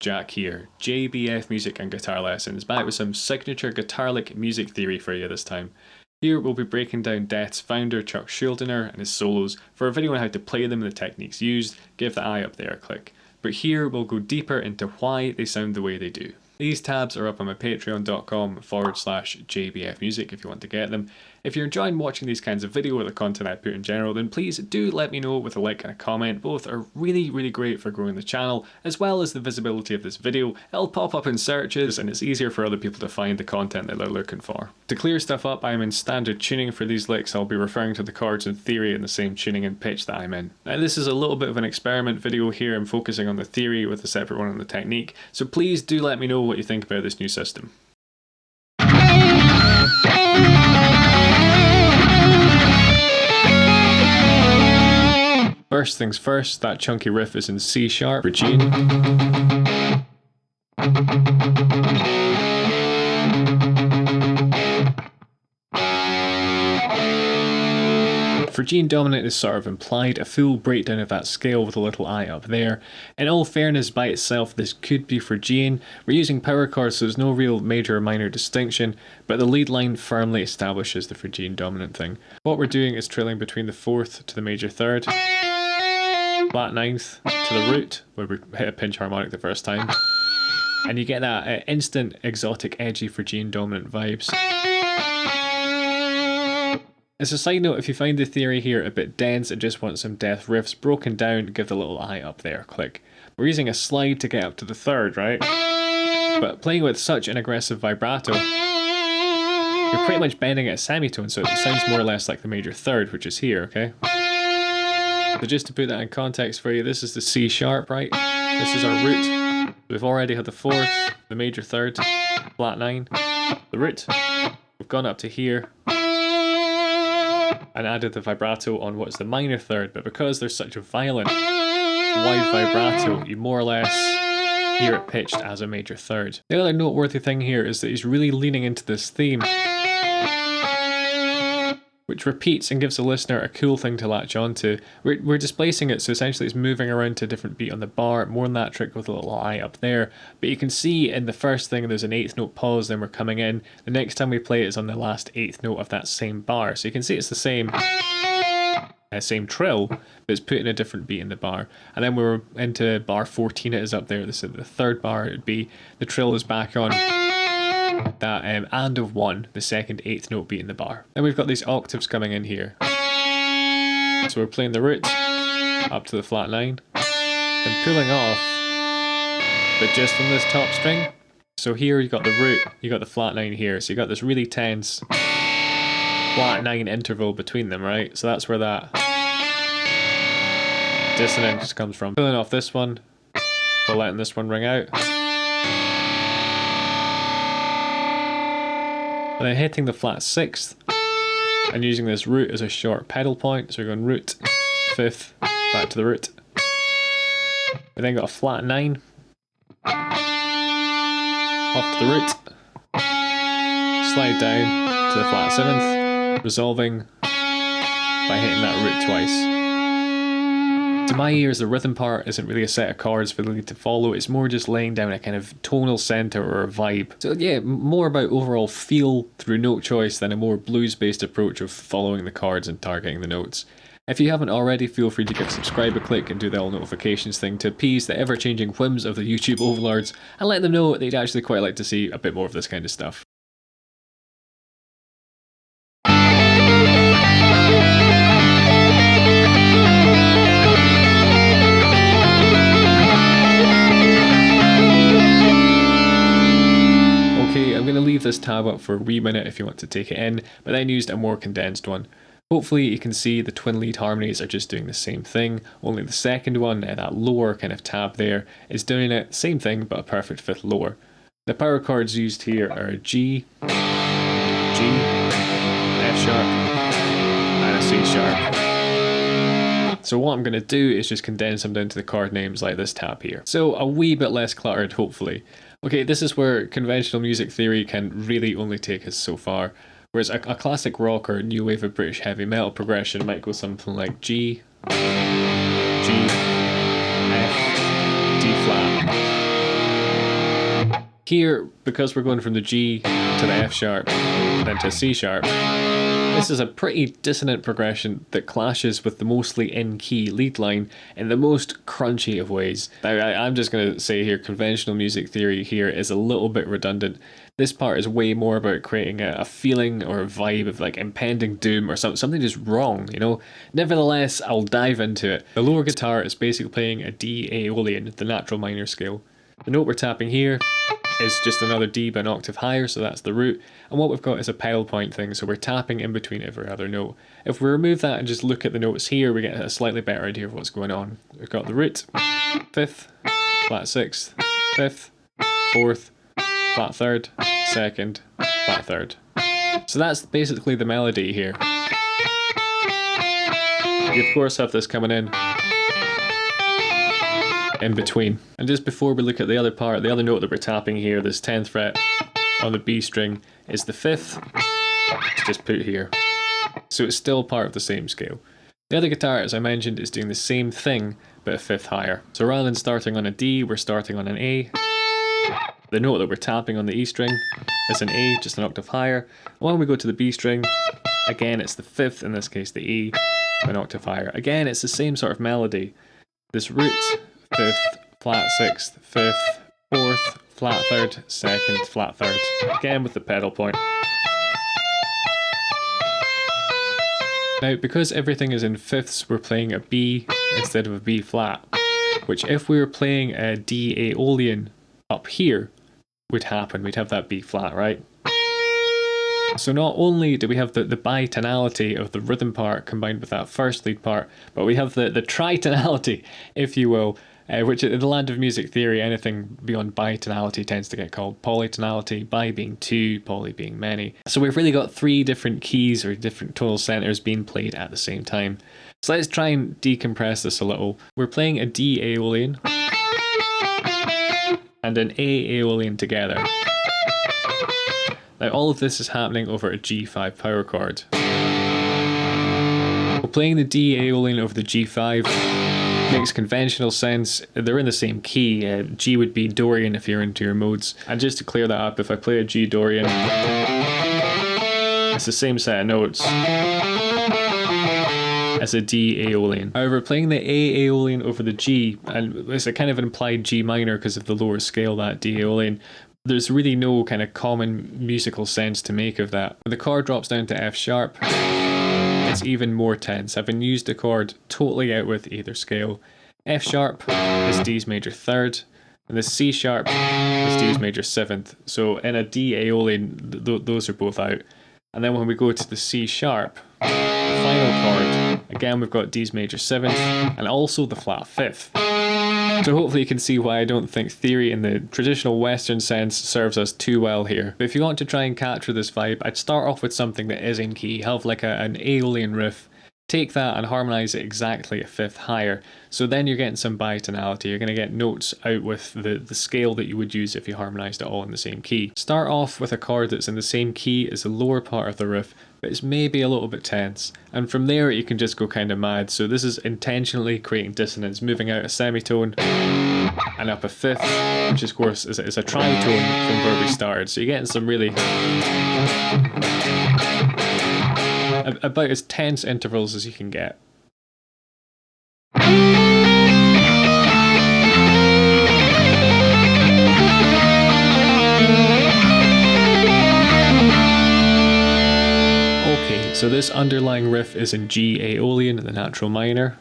Jack here, JBF Music and Guitar Lessons, back with some signature guitar-like music theory for you this time. Here we'll be breaking down Death's founder Chuck Shuldiner and his solos for a video on how to play them and the techniques used. Give the eye up there a click. But here we'll go deeper into why they sound the way they do. These tabs are up on my patreon.com/JBF Music if you want to get them. If you're enjoying watching these kinds of video or the content I put in general, then please do let me know with a like and a comment. Both are really great for growing the channel, as well as the visibility of this video. It'll pop up in searches and it's easier for other people to find the content that they're looking for. To clear stuff up, I'm in standard tuning for these licks. I'll be referring to the chords in theory in the same tuning and pitch that I'm in. Now this is a little bit of an experiment video here. I'm focusing on the theory with a separate one on the technique, so please do let me know what you think about this new system. First things first, that chunky riff is in C sharp for G. For G dominant is sort of implied, a full breakdown of that scale with a little I up there. In all fairness, by itself this could be for G. We're using power chords, so there's no real major or minor distinction, but the lead line firmly establishes the for G dominant thing. What we're doing is trailing between the fourth to the major third, flat ninth to the root, where we hit a pinch harmonic the first time, and you get that instant exotic edgy for G dominant vibes. As a side note, if you find the theory here a bit dense and just want some Death riffs broken down, give the little I up there, click. We're using a slide to get up to the third, right? But playing with such an aggressive vibrato, you're pretty much bending it a semitone, so it sounds more or less like the major third, which is here, okay? So just to put that in context for you, this is the C sharp, right? This is our root. We've already had the fourth, the major third, flat nine, the root. We've gone up to here and added the vibrato on what's the minor third, but because there's such a violent wide vibrato, you more or less hear it pitched as a major third. The other noteworthy thing here is that he's really leaning into this theme, which repeats and gives the listener a cool thing to latch onto. We're displacing it, so essentially it's moving around to a different beat on the bar, more than that trick with a little I up there. But you can see in the first thing there's an eighth note pause, then we're coming in. The next time we play it is on the last eighth note of that same bar. So you can see it's the same trill, but it's put in a different beat in the bar. And then we're into bar 14, it is up there. This is the third bar, it would be the trill is back on that and of one, the second eighth note beat in the bar. Then we've got these octaves coming in here. So we're playing the root up to the flat nine, then pulling off, but just from this top string. So here you got the root, you got the flat nine here, so you got this really tense flat nine interval between them, right? So that's where that dissonance comes from. Pulling off this one, but letting this one ring out. And then hitting the flat sixth and using this root as a short pedal point. So we're going root, fifth, back to the root. We then got a flat nine, off to the root, slide down to the flat seventh, resolving by hitting that root twice. To my ears, the rhythm part isn't really a set of chords for the lead to follow, it's more just laying down a kind of tonal center or a vibe. So yeah, more about overall feel through note choice than a more blues-based approach of following the chords and targeting the notes. If you haven't already, feel free to give subscribe a click and do the all notifications thing to appease the ever-changing whims of the YouTube overlords and let them know they'd actually quite like to see a bit more of this kind of stuff. I'm going to leave this tab up for a wee minute if you want to take it in, but then used a more condensed one. Hopefully you can see the twin lead harmonies are just doing the same thing, only the second one, that lower kind of tab there, is doing it, same thing but a perfect fifth lower. The power chords used here are G, F sharp, and a C sharp. So what I'm going to do is just condense them down to the chord names like this tab here. So a wee bit less cluttered, hopefully. Okay, this is where conventional music theory can really only take us so far. Whereas a classic rock or new wave of British heavy metal progression might go something like G, F, D flat, Here, because we're going from the G to the F sharp, then to C sharp, this is a pretty dissonant progression that clashes with the mostly in-key lead line in the most crunchy of ways. Now, I'm just going to say here, conventional music theory here is a little bit redundant. This part is way more about creating a feeling or a vibe of like impending doom or something just wrong, you know? Nevertheless, I'll dive into it. The lower guitar is basically playing a D Aeolian, the natural minor scale. The note we're tapping here is just another D but an octave higher, so that's the root. And what we've got is a pedal point thing, so we're tapping in between every other note. If we remove that and just look at the notes here, we get a slightly better idea of what's going on. We've got the root, 5th, flat 6th, 5th, 4th, flat 3rd, 2nd, flat 3rd. So that's basically the melody here. You of course have this coming in between. And just before we look at the other part, the other note that we're tapping here, this 10th fret on the B string, is the 5th. It's just put here. So it's still part of the same scale. The other guitar, as I mentioned, is doing the same thing, but a 5th higher. So rather than starting on a D, we're starting on an A. The note that we're tapping on the E string is an A, just an octave higher. When we go to the B string, again it's the 5th, in this case the E, an octave higher. Again, it's the same sort of melody. This root, 5th, flat 6th, 5th, 4th, flat 3rd, 2nd, flat 3rd. Again with the pedal point. Now, because everything is in fifths, we're playing a B instead of a B flat, which if we were playing a D Aeolian up here would happen. We'd have that B flat, right? So not only do we have the bitonality of the rhythm part combined with that first lead part, but we have the tritonality, if you will, which in the land of music theory, anything beyond bitonality tends to get called polytonality, bi being two, poly being many. So we've really got three different keys or different tonal centers being played at the same time. So let's try and decompress this a little. We're playing a D Aeolian and an A Aeolian together. Now all of this is happening over a G5 power chord. We're playing the D Aeolian over the G5 makes conventional sense. They're in the same key. G would be Dorian if you're into your modes. And just to clear that up, if I play a G Dorian, it's the same set of notes as a D Aeolian. However, playing the A Aeolian over the G, and it's a kind of implied G minor because of the lower scale, that D Aeolian, there's really no kind of common musical sense to make of that. When the chord drops down to F sharp, it's even more tense. Having used the chord totally out with either scale. F sharp is D's major third, and the C sharp is D's major seventh. So in a D Aeolian, those are both out. And then when we go to the C sharp, the final chord, again we've got D's major seventh, and also the flat fifth. So hopefully you can see why I don't think theory in the traditional Western sense serves us too well here. But if you want to try and capture this vibe, I'd start off with something that is in key. Have like an Aeolian riff, take that and harmonise it exactly a fifth higher. So then you're getting some bitonality. You're going to get notes out with the scale that you would use if you harmonised it all in the same key. Start off with a chord that's in the same key as the lower part of the riff, but it's maybe a little bit tense. And from there you can just go kind of mad. So this is intentionally creating dissonance, moving out a semitone and up a fifth, which of course is a tritone from where we started. So you're getting some really about as tense intervals as you can get. Okay, so this underlying riff is in G Aeolian in the natural minor.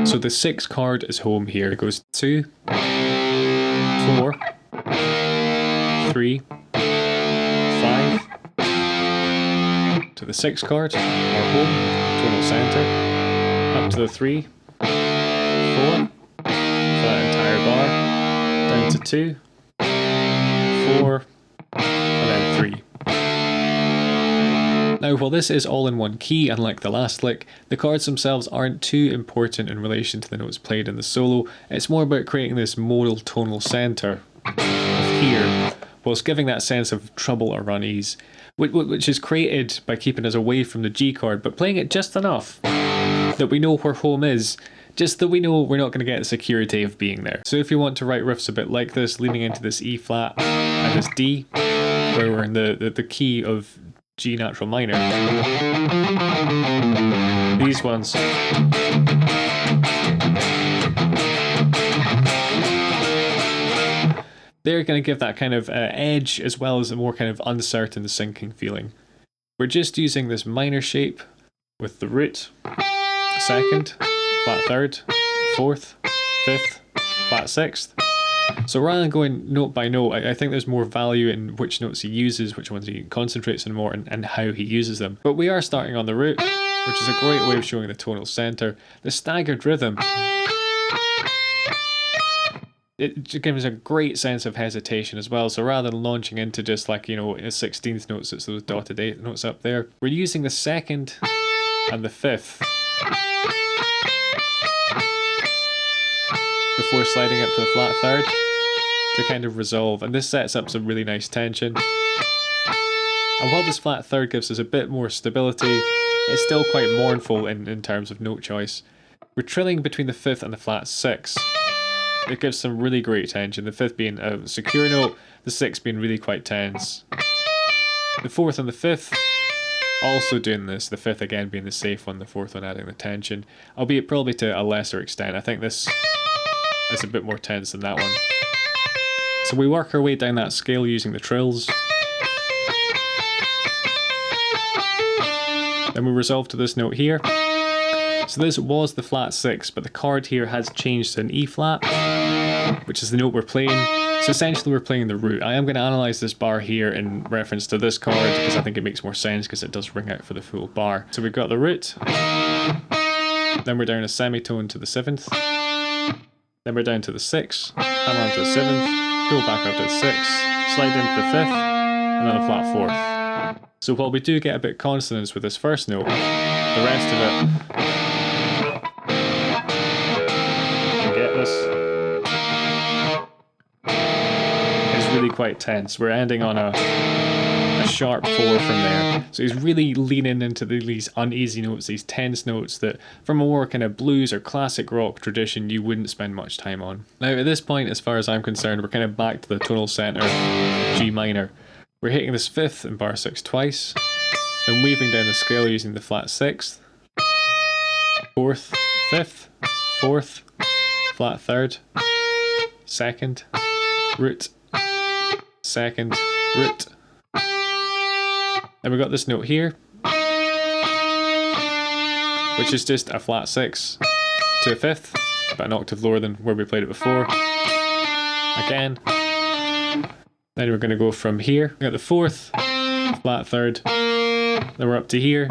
So the sixth chord is home here. It goes 2, 4, 3, 5 to the sixth chord, or home, tonal center, up to the 3, 4, for that entire bar, down to 2, 4, and then 3. Now, while this is all in one key, unlike the last lick, the chords themselves aren't too important in relation to the notes played in the solo. It's more about creating this modal tonal centre here, whilst giving that sense of trouble or unease, which is created by keeping us away from the G chord, but playing it just enough that we know where home is, just that we know we're not going to get the security of being there. So if you want to write riffs a bit like this, leaning into this E flat and this D, where we're in the key of G natural minor, these ones, they're going to give that kind of edge as well as a more kind of uncertain sinking feeling. We're just using this minor shape with the root, second, flat third, fourth, fifth, flat sixth. So rather than going note by note, I think there's more value in which notes he uses, which ones he concentrates on more, and how he uses them. But we are starting on the root, which is a great way of showing the tonal center. The staggered rhythm, it gives a great sense of hesitation as well. So rather than launching into just like, you know, a 16th notes, it's those dotted 8 notes up there, we're using the second and the fifth before sliding up to the flat third to kind of resolve, and this sets up some really nice tension. And while this flat third gives us a bit more stability, it's still quite mournful in terms of note choice. We're trilling between the fifth and the flat six. It gives some really great tension, the fifth being a secure note, the sixth being really quite tense. The fourth and the fifth also doing this, the fifth again being the safe one, the fourth one adding the tension, albeit probably to a lesser extent. I think this is a bit more tense than that one. So we work our way down that scale using the trills. Then we resolve to this note here. So this was the flat 6, but the chord here has changed to an E flat, which is the note we're playing. So essentially we're playing the root. I am going to analyse this bar here in reference to this chord because I think it makes more sense because it does ring out for the full bar. So we've got the root, then we're down a semitone to the 7th, then we're down to the 6th, hammer onto the 7th, go back up to the 6th, slide into the 5th, and then a flat 4th. So while we do get a bit of consonance with this first note, the rest of it, you get this, is really quite tense. We're ending on a sharp 4 from there. So he's really leaning into these uneasy notes, these tense notes that from a more kind of blues or classic rock tradition you wouldn't spend much time on. Now at this point, as far as I'm concerned, we're kind of back to the tonal center, G minor. We're hitting this 5th in bar 6 twice, then weaving down the scale using the flat 6th, 4th, 5th, 4th, flat 3rd, 2nd, root, 2nd, root. Then we've got this note here, which is just a flat 6 to a 5th, about an octave lower than where we played it before. Again. Then we're going to go from here. We got the 4th, flat 3rd, then we're up to here,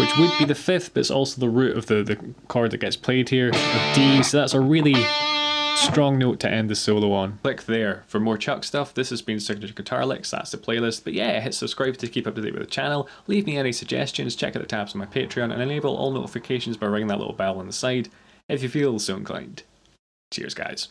which would be the 5th, but it's also the root of the chord that gets played here, of D, so that's a really strong note to end the solo on. Click there for more Chuck stuff. This has been Signature Guitar Licks, that's the playlist. But yeah, hit subscribe to keep up to date with the channel, leave me any suggestions, check out the tabs on my Patreon, and enable all notifications by ringing that little bell on the side if you feel so inclined. Cheers guys.